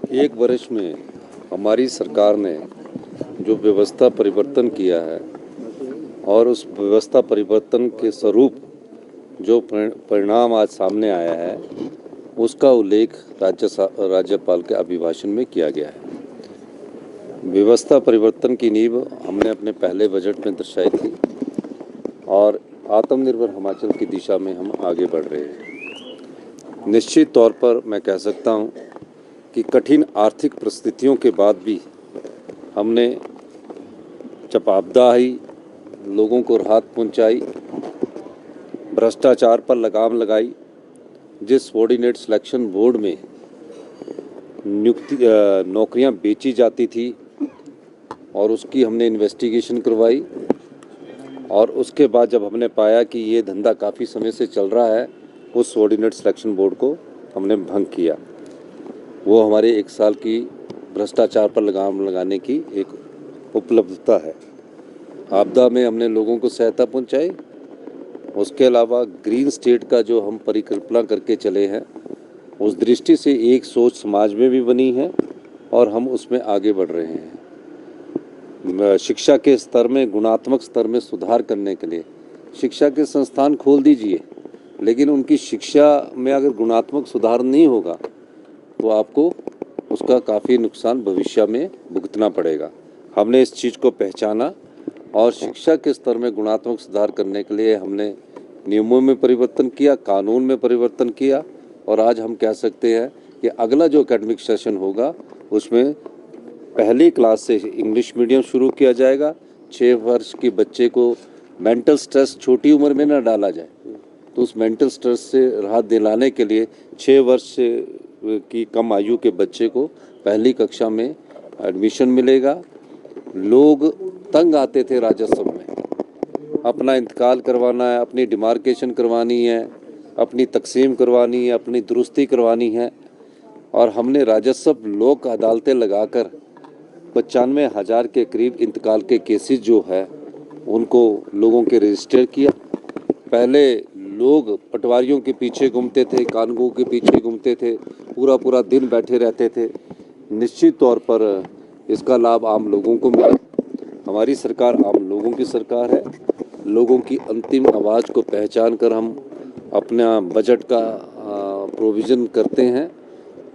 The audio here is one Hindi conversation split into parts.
एक वर्ष में हमारी सरकार ने जो व्यवस्था परिवर्तन किया है और उस व्यवस्था परिवर्तन के स्वरूप जो परिणाम आज सामने आया है उसका उल्लेख राज्यपाल के अभिभाषण में किया गया है। व्यवस्था परिवर्तन की नींव हमने अपने पहले बजट में दर्शाई थी और आत्मनिर्भर हिमाचल की दिशा में हम आगे बढ़ रहे हैं। निश्चित तौर पर मैं कह सकता हूं कि कठिन आर्थिक परिस्थितियों के बाद भी हमने जब आपदा आई, लोगों को राहत पहुंचाई, भ्रष्टाचार पर लगाम लगाई, जिस सबॉर्डिनेट सिलेक्शन बोर्ड में नौकरियां बेची जाती थी और उसकी हमने इन्वेस्टिगेशन करवाई और उसके बाद जब हमने पाया कि ये धंधा काफ़ी समय से चल रहा है, उस सबॉर्डिनेट सिलेक्शन बोर्ड को हमने भंग किया। वो हमारे 1 साल की भ्रष्टाचार पर लगाम लगाने की एक उपलब्धता है। आपदा में हमने लोगों को सहायता पहुंचाई। उसके अलावा ग्रीन स्टेट का जो हम परिकल्पना करके चले हैं, उस दृष्टि से एक सोच समाज में भी बनी है और हम उसमें आगे बढ़ रहे हैं। शिक्षा के स्तर में, गुणात्मक स्तर में सुधार करने के लिए शिक्षा के संस्थान खोल दीजिए, लेकिन उनकी शिक्षा में अगर गुणात्मक सुधार नहीं होगा तो आपको उसका काफ़ी नुकसान भविष्य में भुगतना पड़ेगा। हमने इस चीज़ को पहचाना और शिक्षा के स्तर में गुणात्मक सुधार करने के लिए हमने नियमों में परिवर्तन किया, कानून में परिवर्तन किया और आज हम कह सकते हैं कि अगला जो एकेडमिक सेशन होगा उसमें पहली क्लास से इंग्लिश मीडियम शुरू किया जाएगा। 6 वर्ष के बच्चे को मेंटल स्ट्रेस छोटी उम्र में ना डाला जाए, तो उस मेंटल स्ट्रेस से राहत दिलाने के लिए 6 वर्ष की कम आयु के बच्चे को पहली कक्षा में एडमिशन मिलेगा। लोग तंग आते थे राजस्व में, अपना इंतकाल करवाना है, अपनी डिमार्केशन करवानी है, अपनी तकसीम करवानी है, अपनी दुरुस्ती करवानी है और हमने राजस्व लोक अदालतें लगाकर 95,000 के करीब इंतकाल के केसेस जो है उनको लोगों के रजिस्टर किया। पहले लोग पटवारियों के पीछे घूमते थे, कानूनों के पीछे घूमते थे, पूरा दिन बैठे रहते थे। निश्चित तौर पर इसका लाभ आम लोगों को मिला। हमारी सरकार आम लोगों की सरकार है। लोगों की अंतिम आवाज़ को पहचान कर हम अपना बजट का प्रोविज़न करते हैं।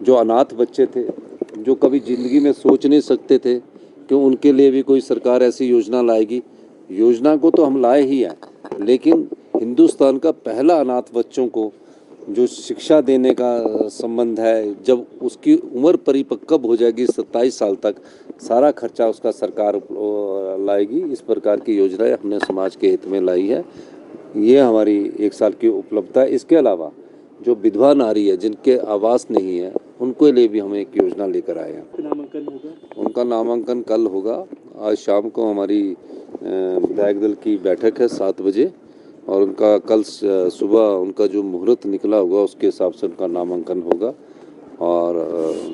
जो अनाथ बच्चे थे, जो कभी ज़िंदगी में सोच नहीं सकते थे कि उनके लिए भी कोई सरकार ऐसी योजना लाएगी। योजना को तो हम लाए ही हैं, लेकिन हिंदुस्तान का पहला अनाथ बच्चों को जो शिक्षा देने का संबंध है, जब उसकी उम्र परिपक्व हो जाएगी 27 साल तक, सारा खर्चा उसका सरकार लाएगी। इस प्रकार की योजनाएं हमने समाज के हित में लाई है। ये हमारी 1 साल की उपलब्धता है। इसके अलावा जो विधवा नारी है, जिनके आवास नहीं है, उनको लिए भी हम एक योजना लेकर आए हैं। नामांकन होगा? उनका नामांकन कल होगा। आज शाम को हमारी विधायक दल की बैठक है 7 बजे और उनका कल सुबह उनका जो मुहूर्त निकला होगा उसके हिसाब से उनका नामांकन होगा। और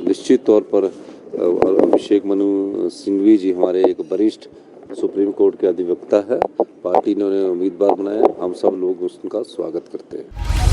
निश्चित तौर पर अभिषेक मनु सिंघवी जी हमारे एक वरिष्ठ सुप्रीम कोर्ट के अधिवक्ता है, पार्टी ने उन्हें उम्मीदवार बनाया। हम सब लोग उसका स्वागत करते हैं।